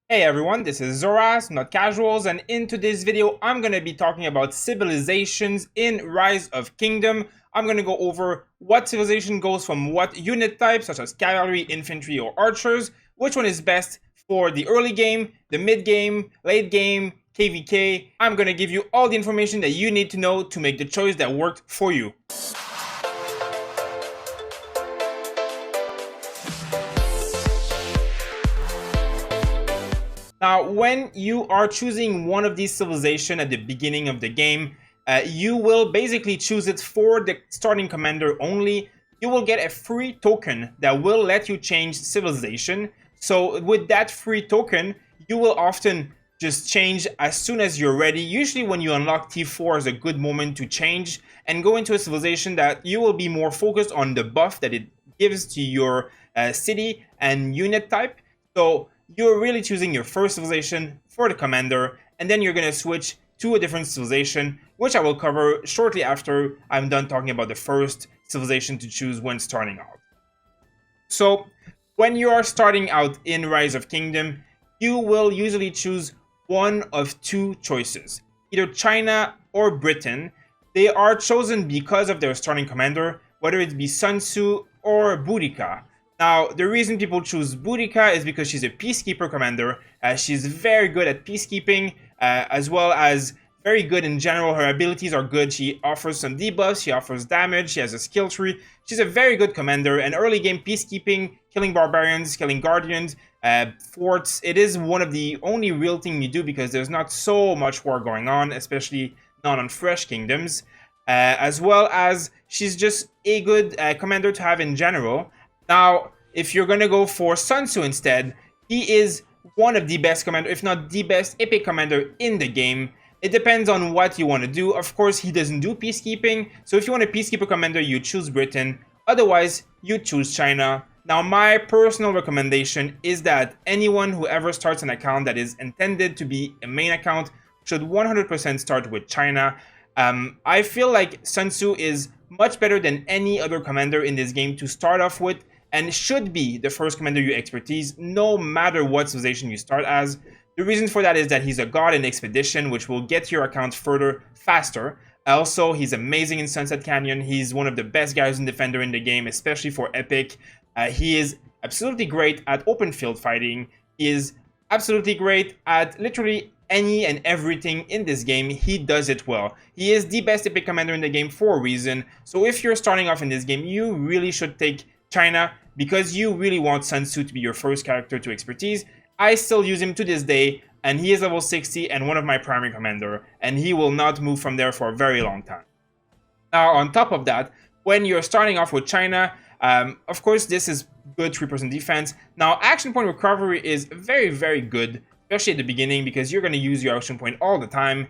Hey everyone, this is Zoras, not casuals, and in today's video, I'm going to be talking about civilizations in Rise of Kingdom. I'm going to go over what civilization goes from what unit type, such as cavalry, infantry, or archers, which one is best for the early game, the mid game, late game, KVK. I'm going to give you all the information that you need to know to make the choice that worked for you. Now, when you are choosing one of these civilizations at the beginning of the game, you will basically choose it for the starting commander only. You will get a free token that will let you change civilization. So with that free token, you will often just change as soon as you're ready. Usually when you unlock T4 is a good moment to change and go into a civilization that you will be more focused on the buff that it gives to your city and unit type. So you're really choosing your first civilization for the commander, and then you're going to switch to a different civilization, which I will cover shortly after I'm done talking about the first civilization to choose when starting out. So, when you are starting out in Rise of Kingdom, you will usually choose one of two choices, either China or Britain. They are chosen because of their starting commander, whether it be Sun Tzu or Boudica. Now, the reason people choose Boudica is because she's a peacekeeper commander. She's very good at peacekeeping, as well as very good in general. Her abilities are good. She offers some debuffs, she offers damage, she has a skill tree. She's a very good commander. And early game peacekeeping, killing barbarians, killing guardians, forts, it is one of the only real thing you do because there's not so much war going on, especially not on fresh kingdoms. As well as she's just a good commander to have in general. Now, if you're going to go for Sun Tzu instead, he is one of the best commander, if not the best epic commander in the game. It depends on what you want to do. Of course, he doesn't do peacekeeping. So if you want a peacekeeper commander, you choose Britain. Otherwise, you choose China. Now, my personal recommendation is that anyone who ever starts an account that is intended to be a main account should 100% start with China. I feel like Sun Tzu is much better than any other commander in this game to start off with, and should be the first commander you expertise, no matter what civilization you start as. The reason for that is that he's a god in Expedition, which will get your account further faster. Also, he's amazing in Sunset Canyon. He's one of the best guys and defender in the game, especially for Epic. He is absolutely great at open field fighting. He is absolutely great at literally any and everything in this game. He does it well. He is the best epic commander in the game for a reason. So if you're starting off in this game, you really should take China because you really want Sun Tzu to be your first character to expertise. I still use him to this day, and he is level 60 and one of my primary commander, and he will not move from there for a very long time. Now, on top of that, when you're starting off with China, of course, this is good 3% defense. Now, action point recovery is very, very good, especially at the beginning, because you're going to use your action point all the time.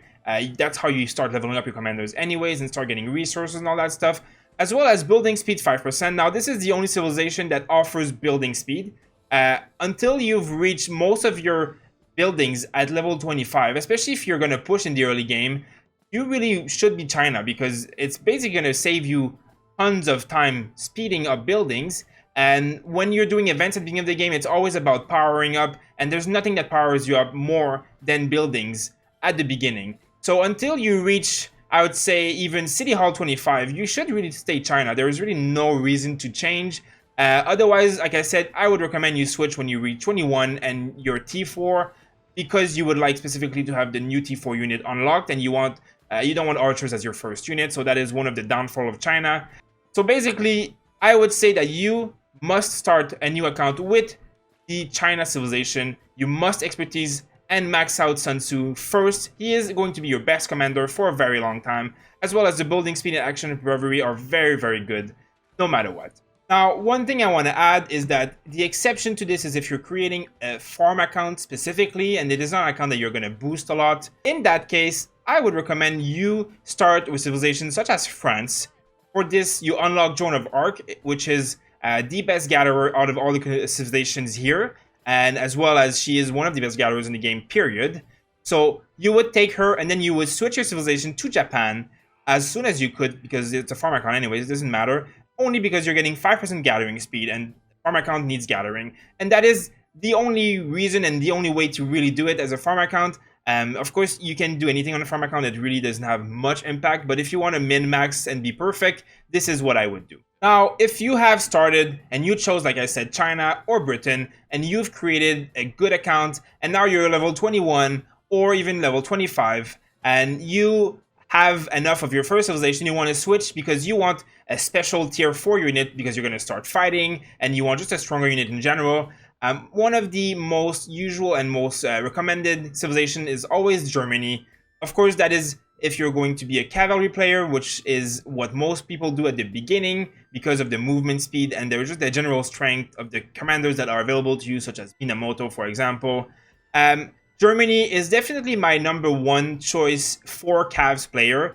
That's how you start leveling up your commanders anyways and start getting resources and all that stuff. As well as building speed 5%. Now, this is the only civilization that offers building speed. Until you've reached most of your buildings at level 25, especially if you're going to push in the early game, you really should be China because it's basically going to save you tons of time speeding up buildings. And when you're doing events at the beginning of the game, it's always about powering up, and there's nothing that powers you up more than buildings at the beginning. So until you reach, I would say, even City Hall 25, you should really stay China. There is really no reason to change. Otherwise, like I said, I would recommend you switch when you reach 21 and your T4, because you would like specifically to have the new T4 unit unlocked, and you don't want archers as your first unit. So that is one of the downfall of China. So basically, I would say that you must start a new account with the China civilization. You must expertise and max out Sun Tzu first. He is going to be your best commander for a very long time, as well as the building speed and action recovery are very, very good, no matter what. Now, one thing I want to add is that the exception to this is if you're creating a farm account specifically, and it is not an account that you're going to boost a lot. In that case, I would recommend you start with civilizations such as France. For this, you unlock Joan of Arc, which is the best gatherer out of all the civilizations here, and as well as she is one of the best gatherers in the game, period. So you would take her, and then you would switch your civilization to Japan as soon as you could, because it's a farm account anyways, it doesn't matter, only because you're getting 5% gathering speed, and farm account needs gathering. And that is the only reason and the only way to really do it as a farm account. Of course, you can do anything on a farm account that really doesn't have much impact, but if you want to min-max and be perfect, this is what I would do. Now, if you have started and you chose, like I said, China or Britain, and you've created a good account, and now you're level 21 or even level 25, and you have enough of your first civilization, you want to switch because you want a special tier 4 unit because you're going to start fighting, and you want just a stronger unit in general. One of the most usual and most recommended civilization is always Germany. Of course, that is if you're going to be a cavalry player, which is what most people do at the beginning because of the movement speed and there's just the general strength of the commanders that are available to you, such as Minamoto, for example. Germany is definitely my #1 choice for Cavs player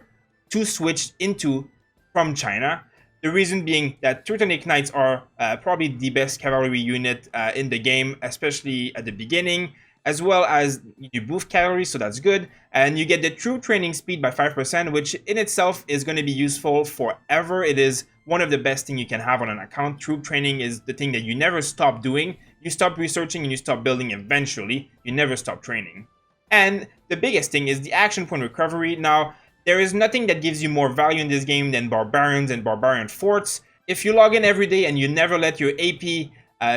to switch into from China. The reason being that Teutonic Knights are probably the best cavalry unit in the game, especially at the beginning, as well as you boost cavalry, so that's good. And you get the troop training speed by 5%, which in itself is going to be useful forever. It is one of the best things you can have on an account. Troop training is the thing that you never stop doing. You stop researching and you stop building eventually. You never stop training. And the biggest thing is the action point recovery. Now, there is nothing that gives you more value in this game than barbarians and barbarian forts. If you log in every day and you never let your AP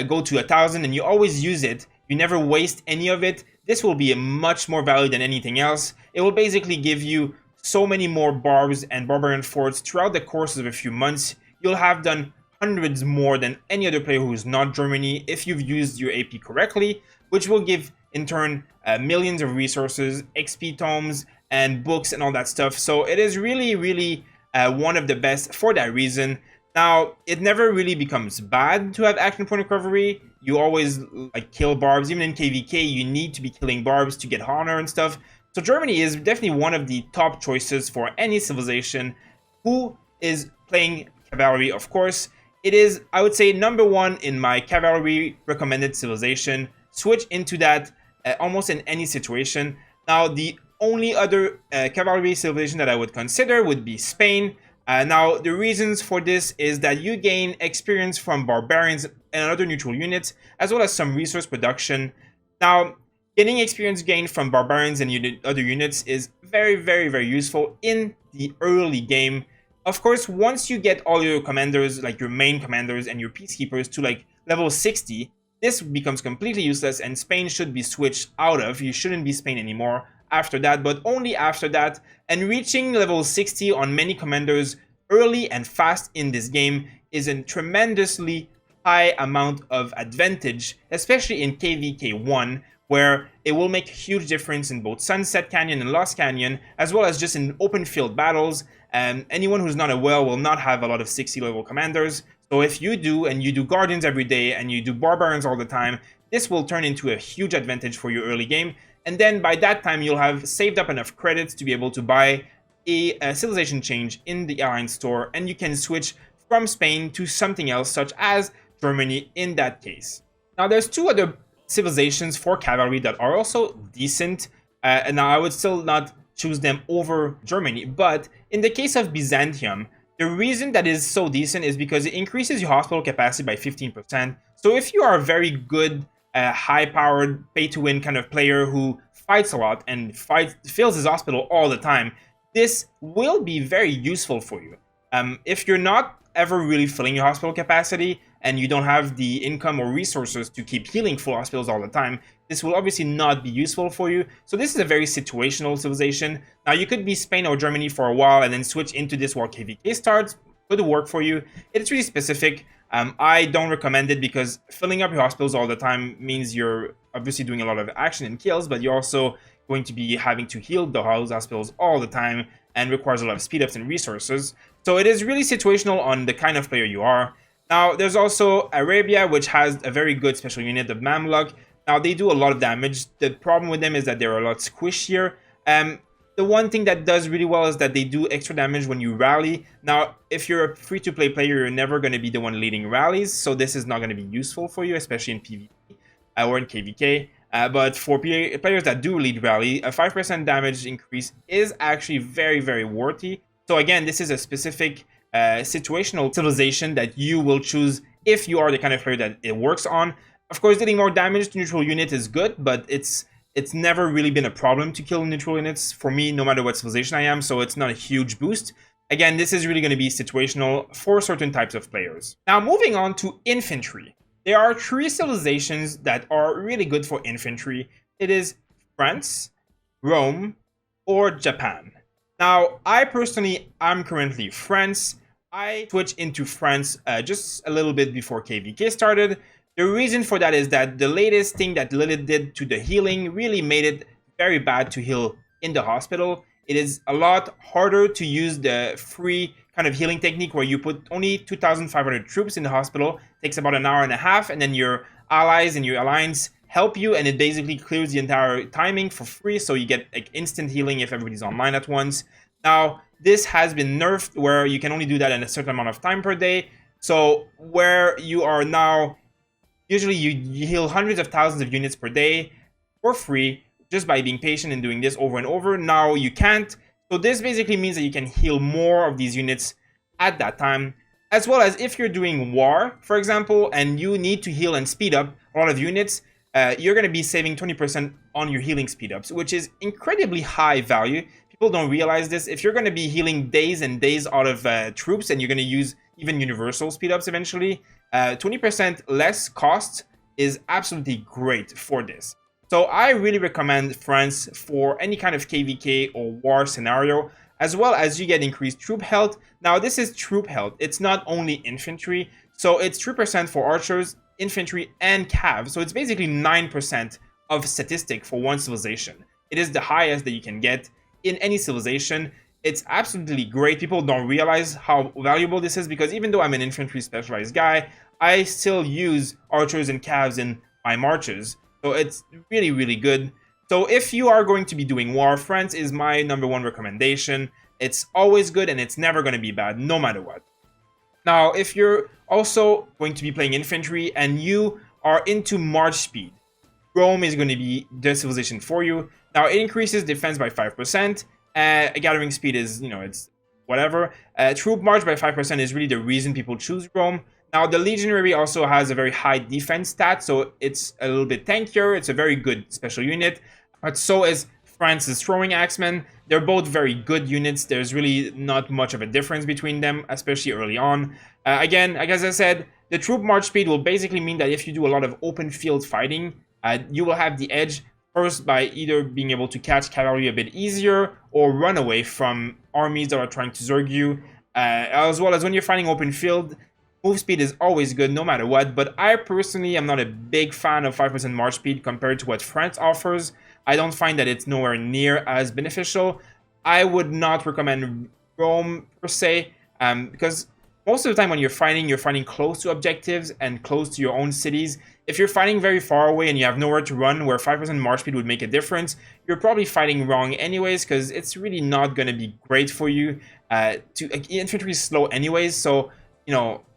go to 1,000 and you always use it, you never waste any of it, this will be a much more value than anything else. It will basically give you so many more barbs and barbarian forts throughout the course of a few months. You'll have done hundreds more than any other player who is not Germany if you've used your AP correctly, which will give in turn millions of resources, XP tomes, and books and all that stuff. So it is really, really one of the best for that reason. Now, it never really becomes bad to have action point recovery. You always like kill barbs. Even in KVK, you need to be killing barbs to get honor and stuff. So Germany is definitely one of the top choices for any civilization who is playing cavalry, of course. It is, I would say, #1 in my cavalry recommended civilization. Switch into that almost in any situation. Now, the only other cavalry civilization that I would consider would be Spain. Now, the reasons for this is that you gain experience from barbarians and other neutral units, as well as some resource production. Now, getting experience gained from barbarians and other units is very, very, very useful in the early game. Of course, once you get all your commanders, like your main commanders and your peacekeepers to like level 60, this becomes completely useless and Spain should be switched out of. You shouldn't be Spain anymore after that, but only after that. And reaching level 60 on many commanders early and fast in this game is a tremendously high amount of advantage, especially in KVK1, where it will make a huge difference in both Sunset Canyon and Lost Canyon, as well as just in open field battles. And anyone who's not a whale will not have a lot of 60 level commanders. So if you do, and you do Guardians every day, and you do Barbarians all the time, this will turn into a huge advantage for your early game. And then by that time, you'll have saved up enough credits to be able to buy a civilization change in the Alliance store, and you can switch from Spain to something else, such as Germany in that case. Now, there's two other civilizations for cavalry that are also decent, and now I would still not choose them over Germany, but in the case of Byzantium, the reason that is so decent is because it increases your hospital capacity by 15%. So if you are a very good, high-powered, pay-to-win kind of player who fights a lot and fills his hospital all the time, this will be very useful for you. If you're not ever really filling your hospital capacity and you don't have the income or resources to keep healing full hospitals all the time, this will obviously not be useful for you. So this is a very situational civilization. Now, you could be Spain or Germany for a while and then switch into this while KVK starts. Could work for you. It's really specific. I don't recommend it because filling up your hospitals all the time means you're obviously doing a lot of action and kills, but you're also going to be having to heal the hospitals all the time and requires a lot of speed ups and resources. So it is really situational on the kind of player you are. Now, there's also Arabia, which has a very good special unit, the Mamluk. Now, they do a lot of damage. The problem with them is that they're a lot squishier. The one thing that does really well is that they do extra damage when you rally. Now, if you're a free-to-play player, you're never going to be the one leading rallies, so this is not going to be useful for you, especially in PvP or in KVK. But for players that do lead rally, a 5% damage increase is actually very, very worthy. So again, this is a specific situational civilization that you will choose if you are the kind of player that it works on. Of course, dealing more damage to neutral unit is good, but it's never really been a problem to kill neutral units for me, no matter what civilization I am, so it's not a huge boost. Again, this is really going to be situational for certain types of players. Now, moving on to infantry. There are 3 civilizations that are really good for infantry. It is France, Rome, or Japan. Now, I personally am currently France. I switched into France just a little bit before KVK started. The reason for that is that the latest thing that Lilith did to the healing really made it very bad to heal in the hospital. It is a lot harder to use the free kind of healing technique where you put only 2,500 troops in the hospital. It takes about an hour and a half, and then your allies and your alliance help you, and it basically clears the entire timing for free, so you get like instant healing if everybody's online at once. Now, this has been nerfed where you can only do that in a certain amount of time per day. So where you are now, usually you heal hundreds of thousands of units per day for free just by being patient and doing this over and over. Now you can't. So this basically means that you can heal more of these units at that time, as well as if you're doing war, for example, and you need to heal and speed up a lot of units, you're going to be saving 20% on your healing speed ups, which is incredibly high value. People don't realize this. If you're going to be healing days and days out of troops, and you're going to use even universal speed ups eventually, 20% less cost is absolutely great for this. So I really recommend France for any kind of KVK or war scenario, as well as you get increased troop health. Now this is troop health. It's not only infantry. So it's 3% for archers, infantry, and cav. So it's basically 9% of statistic for one civilization. It is the highest that you can get in any civilization. It's absolutely great. People don't realize how valuable this is, because even though I'm an infantry specialized guy, I still use archers and cavs in my marches. So it's really, really good. So if you are going to be doing war, France is my #1 recommendation. It's always good and it's never going to be bad, no matter what. Now, if you're also going to be playing infantry and you are into march speed, Rome is going to be the civilization for you. Now, it increases defense by 5%. Gathering speed is, it's whatever. Troop march by 5% is really the reason people choose Rome. Now, the Legionary also has a very high defense stat, so it's a little bit tankier. It's a very good special unit. But so is France's Throwing Axemen. They're both very good units. There's really not much of a difference between them, especially early on. Again, like as I said, the troop march speed will basically mean that if you do a lot of open field fighting, you will have the edge. First, by either being able to catch cavalry a bit easier or run away from armies that are trying to zerg you, as well as when you're fighting open field, move speed is always good no matter what. But I personally am not a big fan of 5% march speed compared to what France offers. I don't find that it's nowhere near as beneficial. I would not recommend Rome per se, because most of the time when you're fighting close to objectives and close to your own cities. If you're fighting very far away and you have nowhere to run where 5% march speed would make a difference, you're probably fighting wrong anyways, because it's really not going to be great for you. Infantry is slow anyways, so,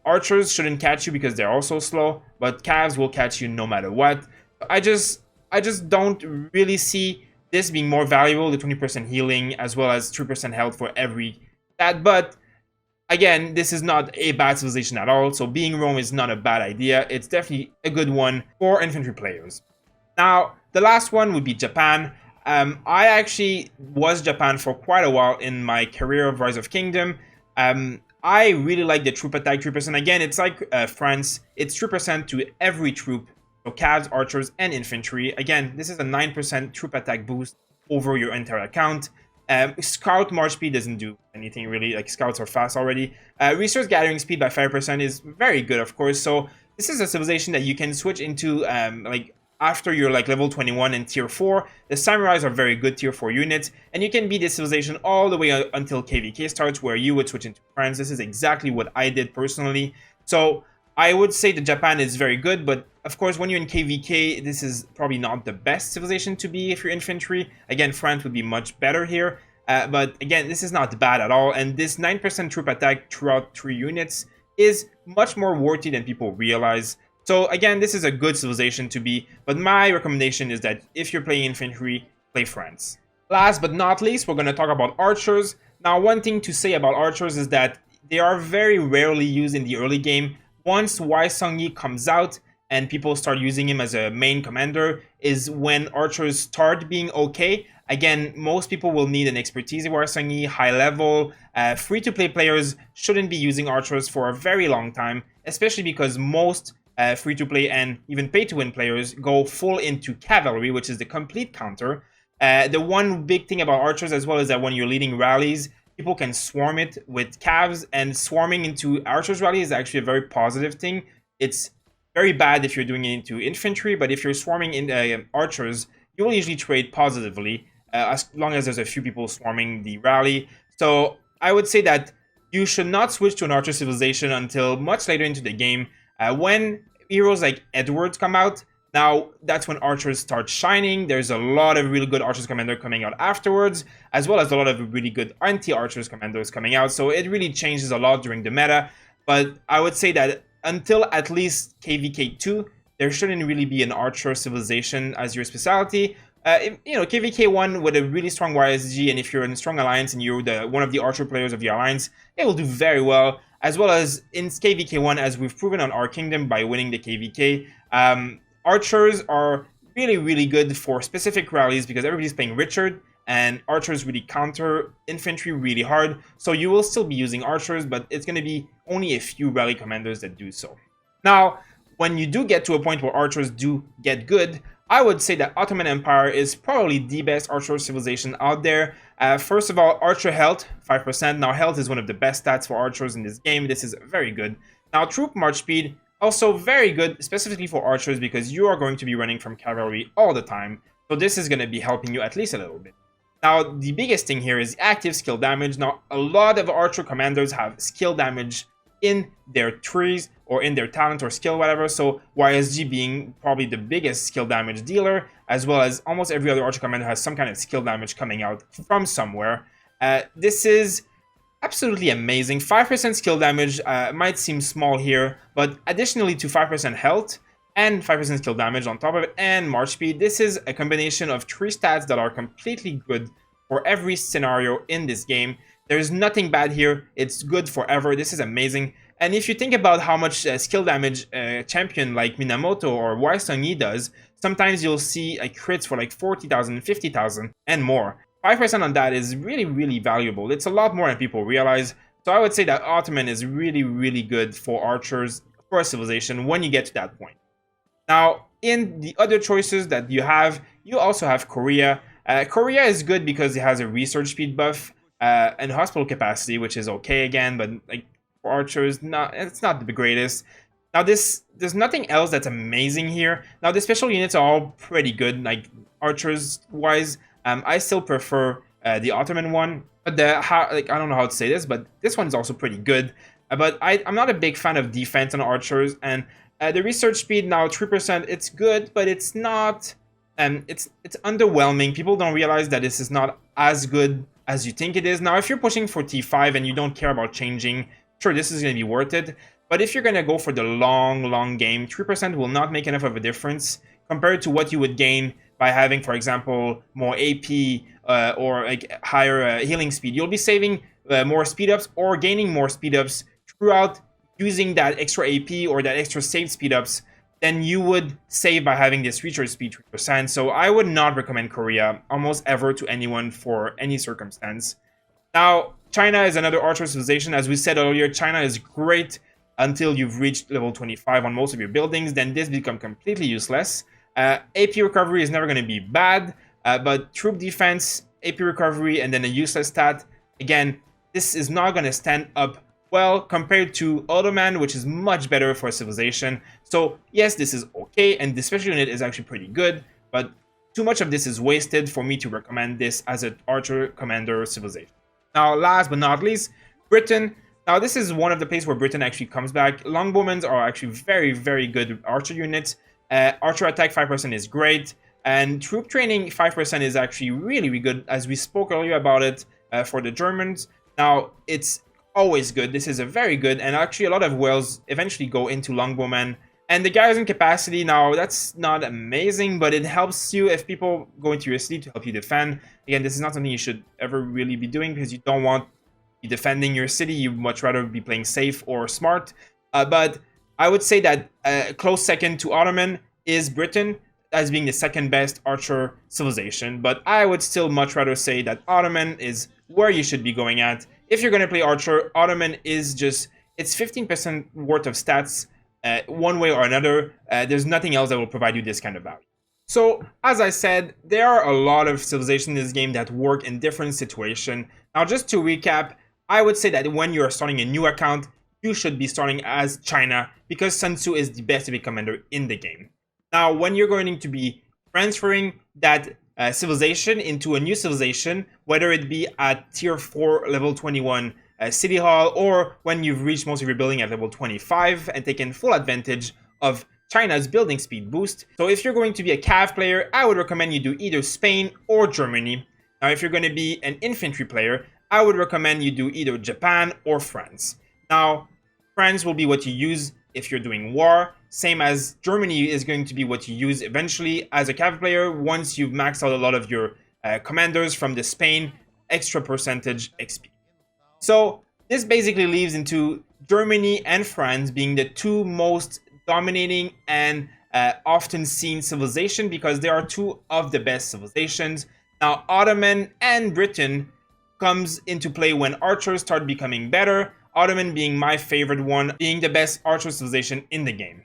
archers shouldn't catch you because they're also slow, but calves will catch you no matter what. I just don't really see this being more valuable, the 20% healing as well as 3% health for every stat, but again, this is not a bad civilization at all, so being Rome is not a bad idea. It's definitely a good one for infantry players. Now, the last one would be Japan. I actually was Japan for quite a while in my career of Rise of Kingdom. I really like the troop attack 3%. Again, it's like France. It's 3% to every troop, so calves, archers, and infantry. Again, this is a 9% troop attack boost over your entire account. Scout march speed doesn't do anything really, like scouts are fast already. Resource gathering speed by 5% is very good, of course. So this is a civilization that you can switch into after you're level 21 and tier 4. The samurais are very good tier 4 units, and you can beat this civilization all the way until KVK starts, where you would switch into France. This is exactly what I did personally. So I would say that Japan is very good, but of course, when you're in KVK, this is probably not the best civilization to be if you're infantry. Again, France would be much better here. But again, this is not bad at all. And this 9% troop attack throughout 3 units is much more worthy than people realize. So again, this is a good civilization to be. But my recommendation is that if you're playing infantry, play France. Last but not least, we're going to talk about archers. Now, one thing to say about archers is that they are very rarely used in the early game. Once Wai Sung Yi comes out, and people start using him as a main commander is when archers start being okay. Again, most people will need an expertise Warsangi, high level. Free-to-play players shouldn't be using archers for a very long time, especially because most free-to-play and even pay-to-win players go full into cavalry, which is the complete counter. The one big thing about archers as well is that when you're leading rallies, people can swarm it with cavs, and swarming into archers rally is actually a very positive thing. It's very bad if you're doing it into infantry, but if you're swarming in archers, you will usually trade positively as long as there's a few people swarming the rally. So I would say that you should not switch to an archer civilization until much later into the game. When heroes like Edward come out, now that's when archers start shining. There's a lot of really good archers commander coming out afterwards, as well as a lot of really good anti-archers commanders coming out. So it really changes a lot during the meta. But I would say that until at least KVK 2, there shouldn't really be an archer civilization as your specialty. KVK 1 with a really strong YSG, and if you're in a strong alliance and you're one of the archer players of your alliance, it will do very well. As well as in KVK 1, as we've proven on our kingdom by winning the KVK, archers are really, really good for specific rallies because everybody's playing Richard, and archers really counter infantry really hard. So you will still be using archers, but it's going to be only a few rally commanders that do so. Now, when you do get to a point where archers do get good, I would say that Ottoman Empire is probably the best archer civilization out there. First of all, archer health, 5%. Now, health is one of the best stats for archers in this game. This is very good. Now, troop march speed, also very good, specifically for archers because you are going to be running from cavalry all the time. So this is going to be helping you at least a little bit. Now, the biggest thing here is active skill damage. Now, a lot of archer commanders have skill damage in their trees or in their talent or skill, whatever. So YSG being probably the biggest skill damage dealer, as well as almost every other archer commander has some kind of skill damage coming out from somewhere. This is absolutely amazing. 5% skill damage might seem small here, but additionally to 5% health and 5% skill damage on top of it and march speed, this is a combination of 3 stats that are completely good for every scenario in this game. There's nothing bad here. It's good forever. This is amazing. And if you think about how much skill damage a champion like Minamoto or Waisangi does, sometimes you'll see crits for like 40,000, 50,000 and more. 5% on that is really, really valuable. It's a lot more than people realize. So I would say that Ottoman is really, really good for archers for a civilization when you get to that point. Now, in the other choices that you also have Korea. Korea is good because it has a research speed buff and hospital capacity, which is okay again, but like for archers, it's not the greatest. Now there's nothing else that's amazing here. Now the special units are all pretty good, like archers wise. I still prefer the Ottoman one, but I don't know how to say this, but this one's also pretty good. But I'm not a big fan of defense on archers, and the research speed now 3%. It's good, but it's not. It's underwhelming. People don't realize that this is not as good as you think it is. Now, if you're pushing for T5 and you don't care about changing, sure, this is going to be worth it. But if you're going to go for the long game, 3% will not make enough of a difference compared to what you would gain by having, for example, more AP or like higher healing speed. You'll be saving more speed ups or gaining more speed ups throughout using that extra AP or that extra saved speed ups than you would save by having this recharge speed 3%. So I would not recommend Korea almost ever to anyone for any circumstance. Now, China is another archer civilization. As we said earlier, China is great until you've reached level 25 on most of your buildings. Then this becomes completely useless. AP recovery is never going to be bad, but troop defense, AP recovery, and then a useless stat. Again, this is not going to stand up well compared to Ottoman, which is much better for a civilization. So yes, this is okay, and the special unit is actually pretty good, but too much of this is wasted for me to recommend this as an archer commander civilization. Now, last but not least, Britain. Now, this is one of the places where Britain actually comes back. Longbowmen are actually very, very good archer units. Archer attack 5% is great, and troop training 5% is actually really, really good, as we spoke earlier about it for the Germans. Now, it's always good. This is a very good, and actually a lot of whales eventually go into longbowmen. And the garrison capacity, now that's not amazing, but it helps you if people go into your city to help you defend. Again, this is not something you should ever really be doing because you don't want to be defending your city. You much rather be playing safe or smart. But I would say that a close second to Ottoman is Britain, as being the second best archer civilization, but I would still much rather say that Ottoman is where you should be going at. If you're going to play archer, Ottoman is just, it's 15% worth of stats one way or another. There's nothing else that will provide you this kind of value. So, as I said, there are a lot of civilizations in this game that work in different situations. Now, just to recap, I would say that when you're starting a new account, you should be starting as China, because Sun Tzu is the best epic commander in the game. Now, when you're going to be transferring that civilization into a new civilization, whether it be at tier 4, level 21 City Hall, or when you've reached most of your building at level 25 and taken full advantage of China's building speed boost. So if you're going to be a Cav player, I would recommend you do either Spain or Germany. Now, if you're going to be an infantry player, I would recommend you do either Japan or France. Now, France will be what you use if you're doing war, same as Germany is going to be what you use eventually as a Cav player once you've maxed out a lot of your commanders from the Spain extra percentage XP. So this basically leaves into Germany and France being the two most dominating and often seen civilization, because they are two of the best civilizations. Now, Ottoman and Britain comes into play when archers start becoming better, Ottoman being my favorite one, being the best archer civilization in the game.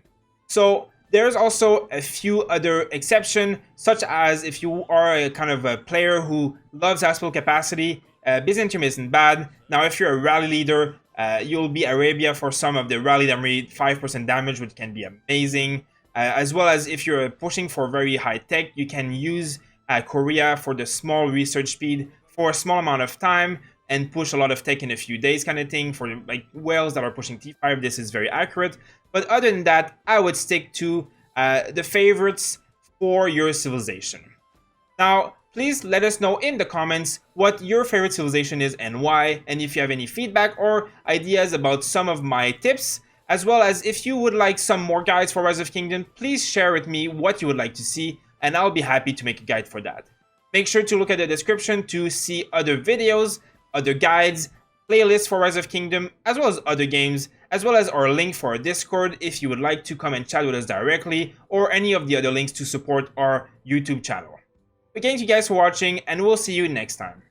So there's also a few other exceptions, such as if you are a kind of a player who loves hospital capacity, Byzantium isn't bad. Now, if you're a rally leader, you'll be Arabia for some of the rally damage, 5% damage, which can be amazing. As well as if you're pushing for very high tech, you can use Korea for the small research speed for a small amount of time and push a lot of tech in a few days kind of thing. For like whales that are pushing T5, this is very accurate. But other than that, I would stick to the favorites for your civilization. Now, please let us know in the comments what your favorite civilization is and why, and if you have any feedback or ideas about some of my tips, as well as if you would like some more guides for Rise of Kingdom, please share with me what you would like to see, and I'll be happy to make a guide for that. Make sure to look at the description to see other videos, other guides, playlists for Rise of Kingdom, as well as other games, as well as our link for our Discord if you would like to come and chat with us directly, or any of the other links to support our YouTube channel. Thank you guys for watching, and we'll see you next time.